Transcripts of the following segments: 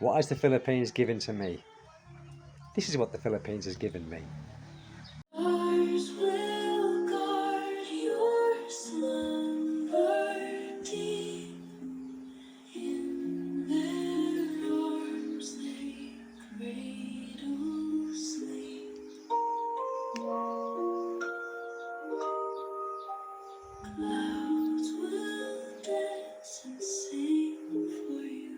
What has the Philippines given to me? This is what the Philippines has given me. Stars will guard your slumber deep. In their arms they cradle sleep. Clouds will dance and sing for you.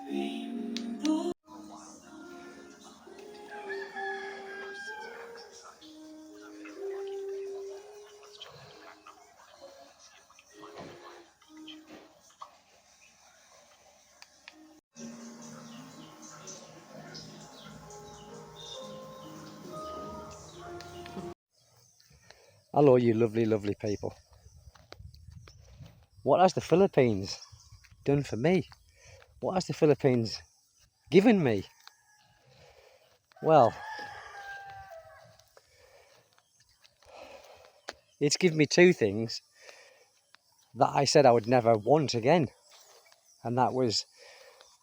Rainbow. Hello, you lovely, lovely people. What has the Philippines done for me? What has the Philippines given me? Well, it's given me two things that I said I would never want again. And that was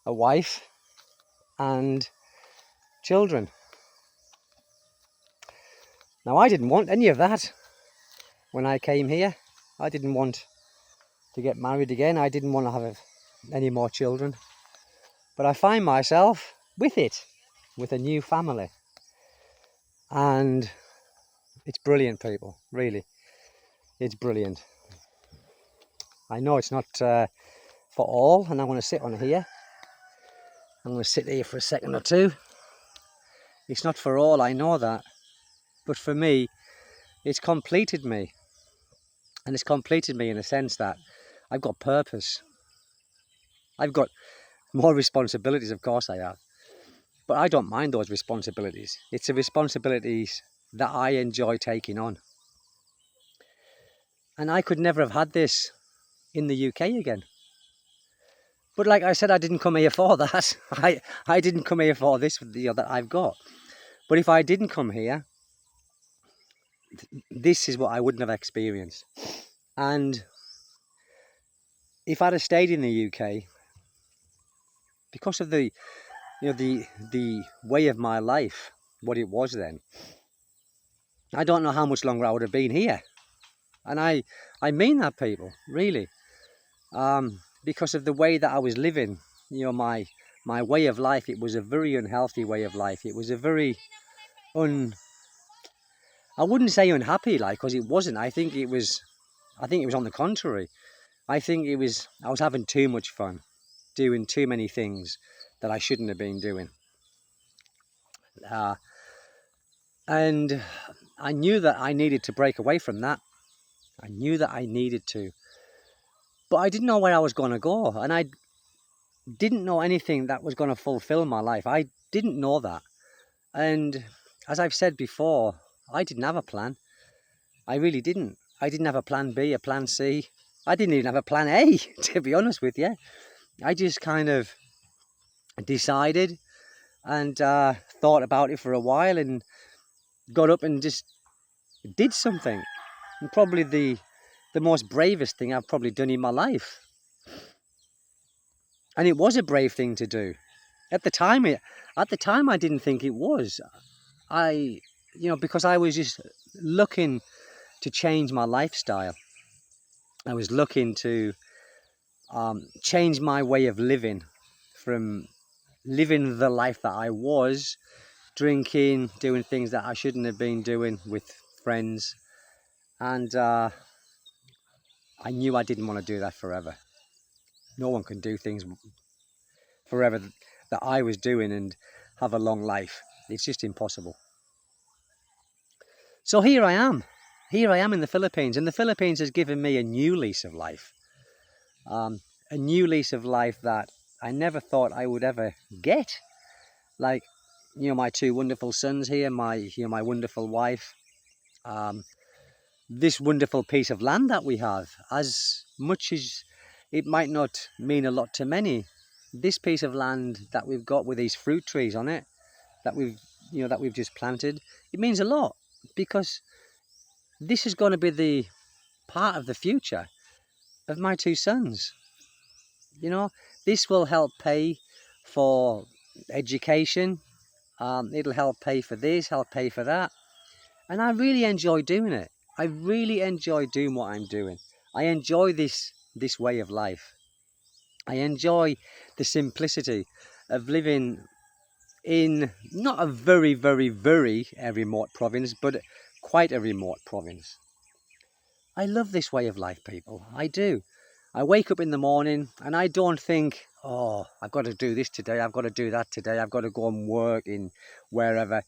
a wife and children. Now, I didn't want any of that when I came here. I didn't want to get married again. I didn't want to have any more children. But I find myself with it, with a new family. And it's brilliant, people, really. It's brilliant. I know it's not for all, and I'm going to sit on here. I'm going to sit here for a second or two. It's not for all, I know that. But for me, it's completed me. And it's completed me in the sense that I've got purpose. I've got more responsibilities, of course I have. But I don't mind those responsibilities. It's the responsibilities that I enjoy taking on. And I could never have had this in the UK again. But like I said, I didn't come here for that. I didn't come here for this that I've got. But if I didn't come here, this is what I wouldn't have experienced. And if I'd have stayed in the UK, because of the way of my life, what it was then, I don't know how much longer I would have been here. And I mean that, people, really. Because of the way that I was living, my way of life, it was a very unhealthy way of life. It was a very I wouldn't say unhappy, because it wasn't. I think it was on the contrary. I was having too much fun, doing too many things that I shouldn't have been doing. And I knew that I needed to break away from that. I knew that I needed to. But I didn't know where I was going to go. And I didn't know anything that was going to fulfill my life. I didn't know that. And as I've said before, I didn't have a plan. I really didn't. I didn't have a plan B, a plan C. I didn't even have a plan A, to be honest with you. I just kind of decided and thought about it for a while and got up and just did something. And probably the most bravest thing I've probably done in my life. And it was a brave thing to do. At the time I didn't think it was. Because I was just looking to change my lifestyle. I was looking to change my way of living, from living the life that I was, drinking, doing things that I shouldn't have been doing with friends. And I knew I didn't want to do that forever. No one can do things forever that I was doing and have a long life. It's just impossible. So here I am in the Philippines, and the Philippines has given me a new lease of life. A new lease of life that I never thought I would ever get. Like, my two wonderful sons here, my wonderful wife, this wonderful piece of land that we have. As much as it might not mean a lot to many, this piece of land that we've got with these fruit trees on it, that we've just planted, it means a lot, because this is going to be the part of the future of my two sons. You know, this will help pay for education. It'll help pay for this, help pay for that. And I really enjoy doing it. I really enjoy doing what I'm doing. I enjoy this way of life. I enjoy the simplicity of living in not a very, very, very remote province, but quite a remote province. I love this way of life, people. I do. I wake up in the morning and I don't think, oh, I've got to do this today, I've got to do that today, I've got to go and work in wherever.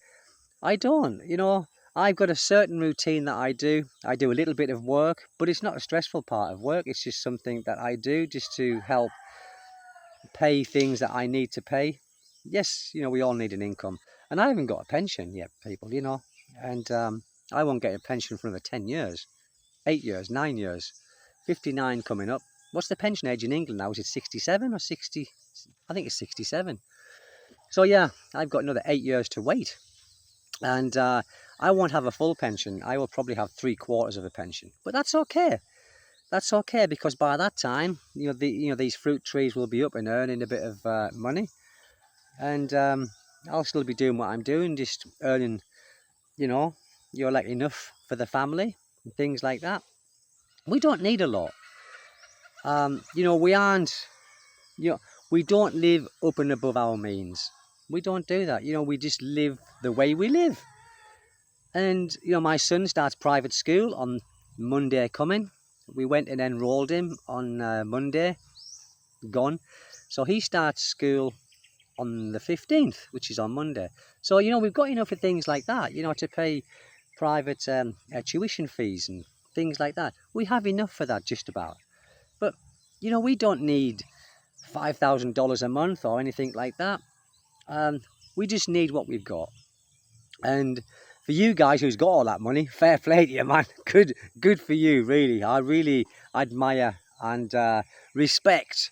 I don't, you know, I've got a certain routine that I do. I do a little bit of work, but it's not a stressful part of work. It's just something that I do just to help pay things that I need to pay. Yes, you know, we all need an income. And I haven't got a pension yet, people, you know. And I won't get a pension for another 10 years, 8 years, 9 years, 59 coming up. What's the pension age in England now? Is it 67 or 60? I think it's 67. So yeah, I've got another 8 years to wait. And I won't have a full pension. I will probably have 3/4 of a pension. But that's okay. That's okay, because by that time, you know, these fruit trees will be up and earning a bit of money. And I'll still be doing what I'm doing, just earning, you know, you're like enough for the family and things like that. We don't need a lot. You know, we aren't, you know, we don't live up and above our means. We don't do that. You know, we just live the way we live. And, you know, my son starts private school on Monday coming. We went and enrolled him on Monday, gone. So he starts school on the 15th, which is on Monday. So, you know, we've got enough of things like that, you know, to pay private tuition fees and things like that. We have enough for that, just about. But, you know, we don't need $5,000 a month or anything like that. We just need what we've got. And for you guys who's got all that money, fair play to you, man. Good for you, really. I really admire and respect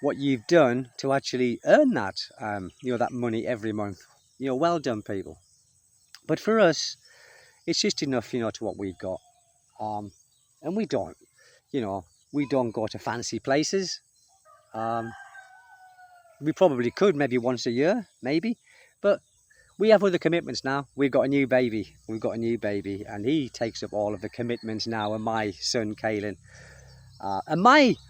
what you've done to actually earn that, you know, that money every month. You know, well done, people. But for us, it's just enough, you know, to what we've got. And we don't, you know, we don't go to fancy places. We probably could, maybe once a year, maybe. But we have other commitments now. We've got a new baby. We've got a new baby, and he takes up all of the commitments now. And my son, Kaylin, and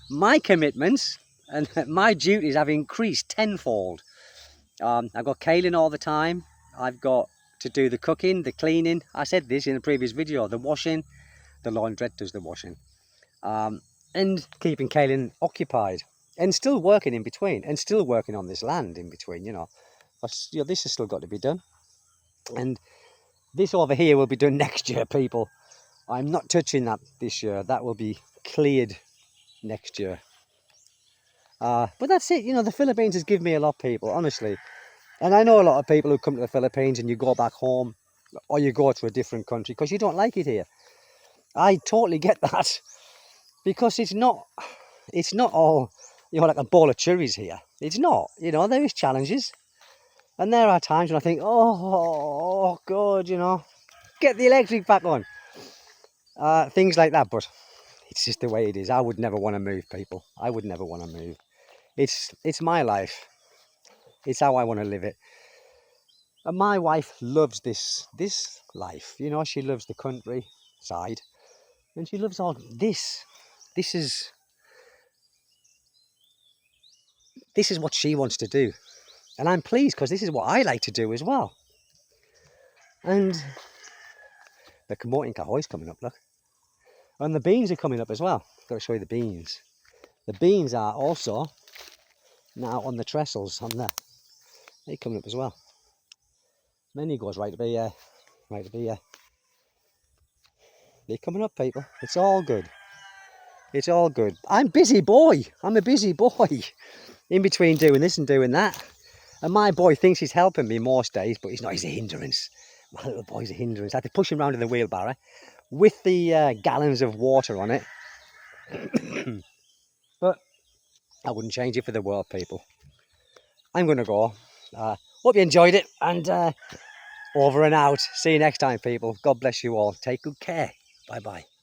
my commitments and my duties have increased tenfold. I've got Kaylin all the time. I've got to do the cooking, the cleaning. I said this in a previous video. The washing, the laundrette does the washing, and keeping Kaylin occupied, and still working in between, and still working on this land in between. You know, this has still got to be done, and this over here will be done next year, people. I'm not touching that this year. That will be cleared next year. But that's it. You know, the Philippines has given me a lot, people, honestly. And I know a lot of people who come to the Philippines and you go back home, or you go to a different country because you don't like it here. I totally get that, because it's not all, you know, like a bowl of cherries here. It's not. You know, there is challenges, and there are times when I think, oh God, you know, get the electric back on, things like that. But it's just the way it is. I would never want to move, people. I would never want to move. It's my life. It's how I want to live it. And my wife loves this life. You know, she loves the countryside, and she loves all this. This is what she wants to do, and I'm pleased, because this is what I like to do as well. And the Kamotin Kahoy's coming up, look, and the beans are coming up as well. Got to show you the beans. The beans are also now on the trestles, they're coming up as well. Many goes right to be they're coming up, people. It's all good. It's all good. I'm busy boy. I'm a busy boy. In between doing this and doing that. And my boy thinks he's helping me most days, but he's not. He's a hindrance. My little boy's a hindrance. I have to push him around in the wheelbarrow with the gallons of water on it. But I wouldn't change it for the world, people. I'm going to go. Hope you enjoyed it. And over and out. See you next time, people. God bless you all. Take good care. Bye-bye.